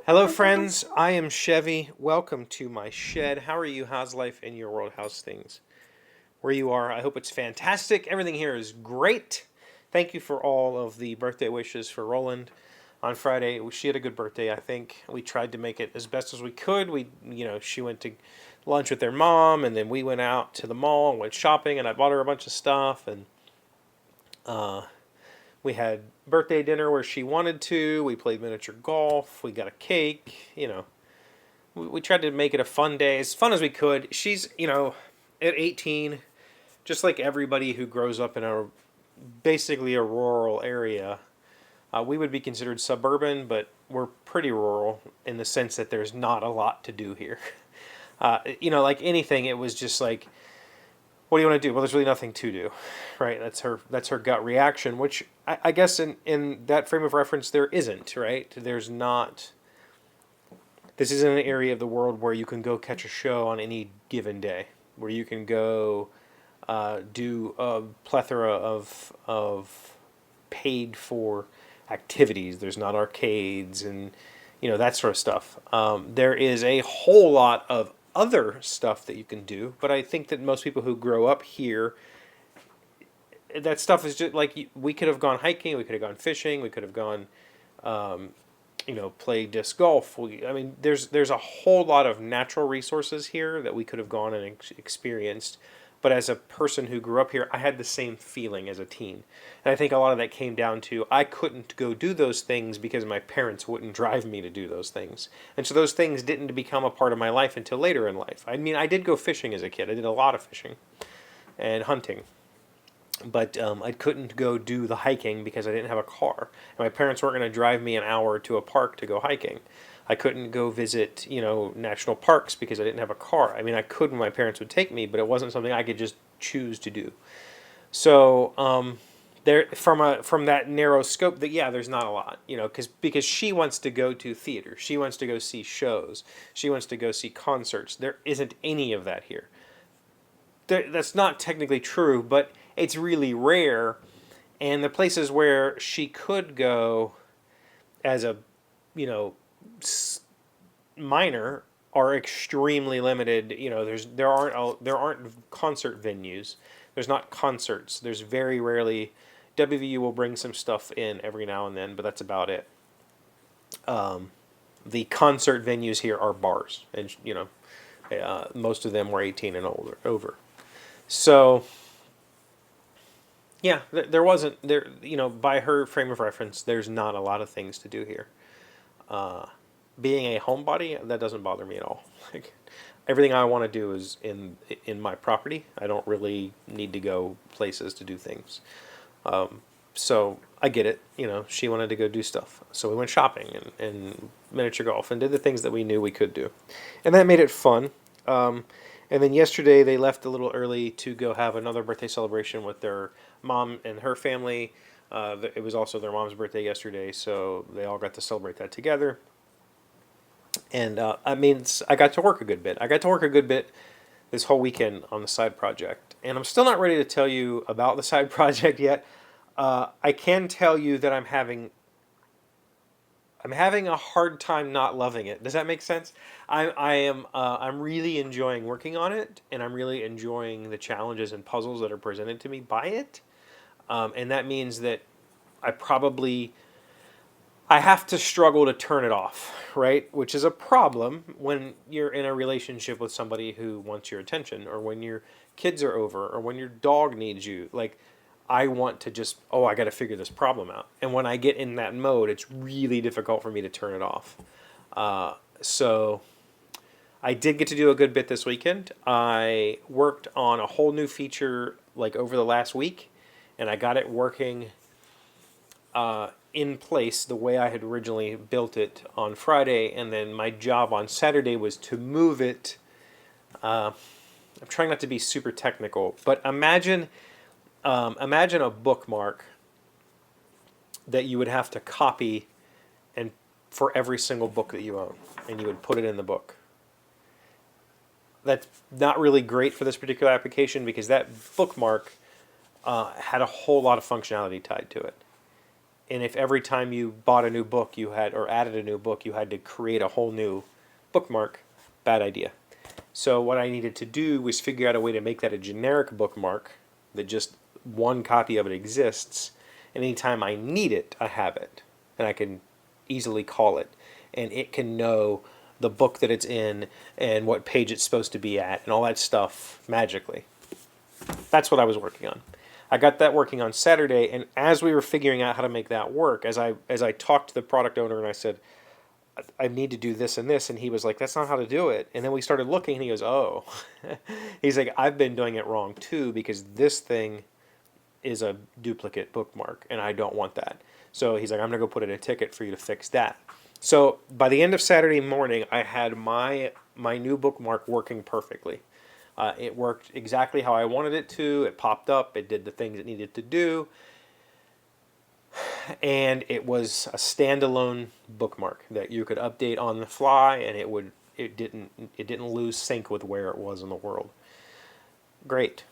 Hello, friends. I am Chevee. Welcome to my shed. How are you? How's life in your world? How's things where you are? I hope it's fantastic. Everything here is great. Thank you for all of the birthday wishes for Roland on Friday. She had a good birthday, I think. We tried to make it as best as we could. She went to lunch with their mom, and then we went out to the mall and went shopping, and I bought her a bunch of stuff, and uh, we had birthday dinner where she wanted to. We played miniature golf. We got a cake. We tried to make it a fun day, as fun as we could. She's, at 18, just like everybody who grows up in basically a rural area. We would be considered suburban, but we're pretty rural in the sense that there's not a lot to do here. Like anything, it was just like, what do you want to do? Well, there's really nothing to do, right? That's her gut reaction, which I guess in that frame of reference there isn't, right? There's not. This isn't an area of the world where you can go catch a show on any given day, where you can go do a plethora of paid for activities. There's not arcades and that sort of stuff. There is a whole lot of other stuff that you can do, but I think that most people who grow up here, that stuff is just like we could have gone hiking, we could have gone fishing, we could have gone play disc golf. There's a whole lot of natural resources here that we could have gone and experienced. But as a person who grew up here, I had the same feeling as a teen. And I think a lot of that came down to I couldn't go do those things because my parents wouldn't drive me to do those things. And so those things didn't become a part of my life until later in life. I did go fishing as a kid. I did a lot of fishing and hunting. But I couldn't go do the hiking because I didn't have a car. And my parents weren't going to drive me an hour to a park to go hiking. I couldn't go visit, national parks because I didn't have a car. I could when my parents would take me, but it wasn't something I could just choose to do. So there, from that narrow scope, there's not a lot, because she wants to go to theater, she wants to go see shows, she wants to go see concerts. There isn't any of that here. That's not technically true, but it's really rare. And the places where she could go as a, minor are extremely limited. There aren't concert venues. There's not concerts. There's very rarely. WVU will bring some stuff in every now and then, but that's about it. The concert venues here are bars, and most of them were 18 and older over. So yeah, there wasn't there. By her frame of reference, there's not a lot of things to do here. Being a homebody, that doesn't bother me at all. Like everything I want to do is in my property. I don't really need to go places to do things. So I get it. She wanted to go do stuff, so we went shopping and miniature golf and did the things that we knew we could do, and that made it fun. And then yesterday they left a little early to go have another birthday celebration with their mom and her family. It was also their mom's birthday yesterday, so they all got to celebrate that together. And I got to work a good bit. I got to work a good bit this whole weekend on the side project. And I'm still not ready to tell you about the side project yet. I can tell you that I'm having a hard time not loving it. Does that make sense? I'm really enjoying working on it, and I'm really enjoying the challenges and puzzles that are presented to me by it. And that means that I have to struggle to turn it off, right? Which is a problem when you're in a relationship with somebody who wants your attention, or when your kids are over, or when your dog needs you. Like, I want to just, I got to figure this problem out. And when I get in that mode, it's really difficult for me to turn it off. So I did get to do a good bit this weekend. I worked on a whole new feature like over the last week, and I got it working in place the way I had originally built it on Friday, and then my job on Saturday was to move it. I'm trying not to be super technical, but imagine a bookmark that you would have to copy and for every single book that you own, and you would put it in the book. That's not really great for this particular application because that bookmark had a whole lot of functionality tied to it. And if every time you bought a new book you had, or added a new book, you had to create a whole new bookmark, bad idea. So what I needed to do was figure out a way to make that a generic bookmark that just one copy of it exists, and anytime I need it, I have it, and I can easily call it, and it can know the book that it's in and what page it's supposed to be at and all that stuff magically. That's what I was working on. I got that working on Saturday, and as we were figuring out how to make that work, as I talked to the product owner and I said, I need to do this and this, and he was like, that's not how to do it. And then we started looking, and he goes, oh. He's like, I've been doing it wrong too, because this thing is a duplicate bookmark, and I don't want that. So he's like, I'm going to go put in a ticket for you to fix that. So by the end of Saturday morning, I had my new bookmark working perfectly. It worked exactly how I wanted it to. It popped up. It did the things it needed to do. And it was a standalone bookmark that you could update on the fly, and it didn't lose sync with where it was in the world. Great.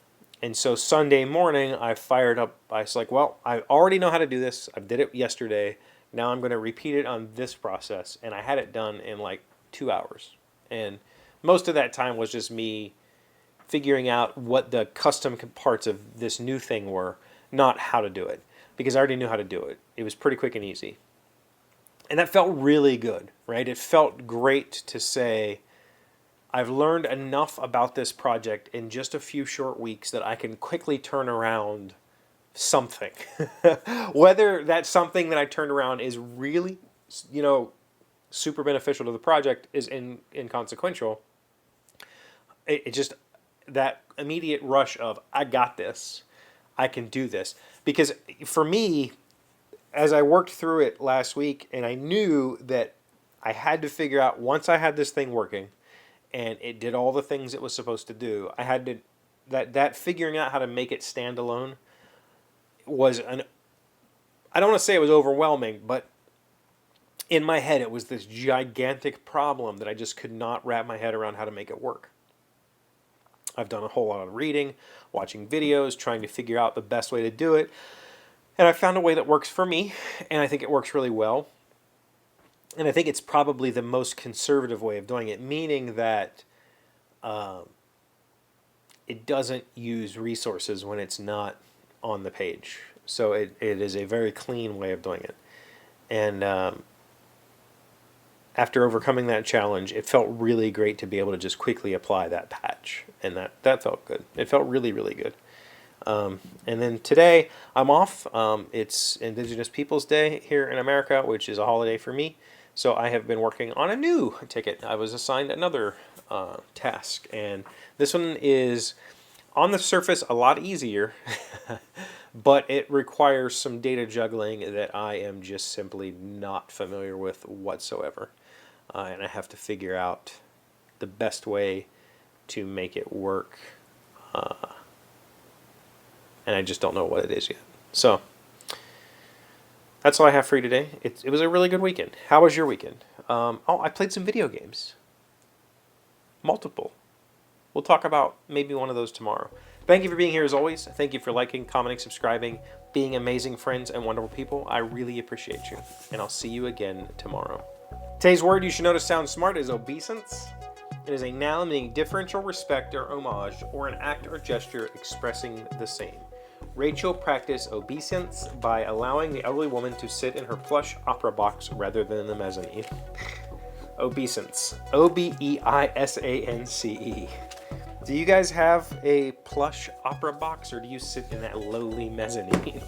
And so Sunday morning I fired up. I was like, well, I already know how to do this. I did it yesterday. Now I'm going to repeat it on this process, and I had it done in like 2 hours. And most of that time was just me figuring out what the custom parts of this new thing were, not how to do it, because I already knew how to do it. It was pretty quick and easy. And that felt really good, right? It felt great to say, I've learned enough about this project in just a few short weeks that I can quickly turn around something. Whether that something that I turned around is really, super beneficial to the project is inconsequential. It just, that immediate rush of, I got this, I can do this. Because for me, as I worked through it last week, and I knew that I had to figure out, once I had this thing working, and it did all the things it was supposed to do, I had to, that figuring out how to make it stand alone was I don't want to say it was overwhelming, but in my head it was this gigantic problem that I just could not wrap my head around how to make it work. I've done a whole lot of reading, watching videos, trying to figure out the best way to do it. And I found a way that works for me, and I think it works really well. And I think it's probably the most conservative way of doing it, meaning that it doesn't use resources when it's not on the page. So it is a very clean way of doing it. And after overcoming that challenge, it felt really great to be able to just quickly apply that patch. And that felt good. It felt really, really good. And then today, I'm off. It's Indigenous Peoples Day here in America, which is a holiday for me. So I have been working on a new ticket. I was assigned another task. And this one is, on the surface, a lot easier. But it requires some data juggling that I am just simply not familiar with whatsoever. And I have to figure out the best way to make it work. And I just don't know what it is yet. So that's all I have for you today. It was a really good weekend. How was your weekend? I played some video games. Multiple. We'll talk about maybe one of those tomorrow. Thank you for being here as always. Thank you for liking, commenting, subscribing, being amazing friends and wonderful people. I really appreciate you. And I'll see you again tomorrow. Today's word you should know to sound smart is obeisance. It is a noun meaning differential respect or homage, or an act or gesture expressing the same. Rachel practiced obeisance by allowing the elderly woman to sit in her plush opera box rather than the mezzanine. Obeisance. O-B-E-I-S-A-N-C-E. Do you guys have a plush opera box, or do you sit in that lowly mezzanine?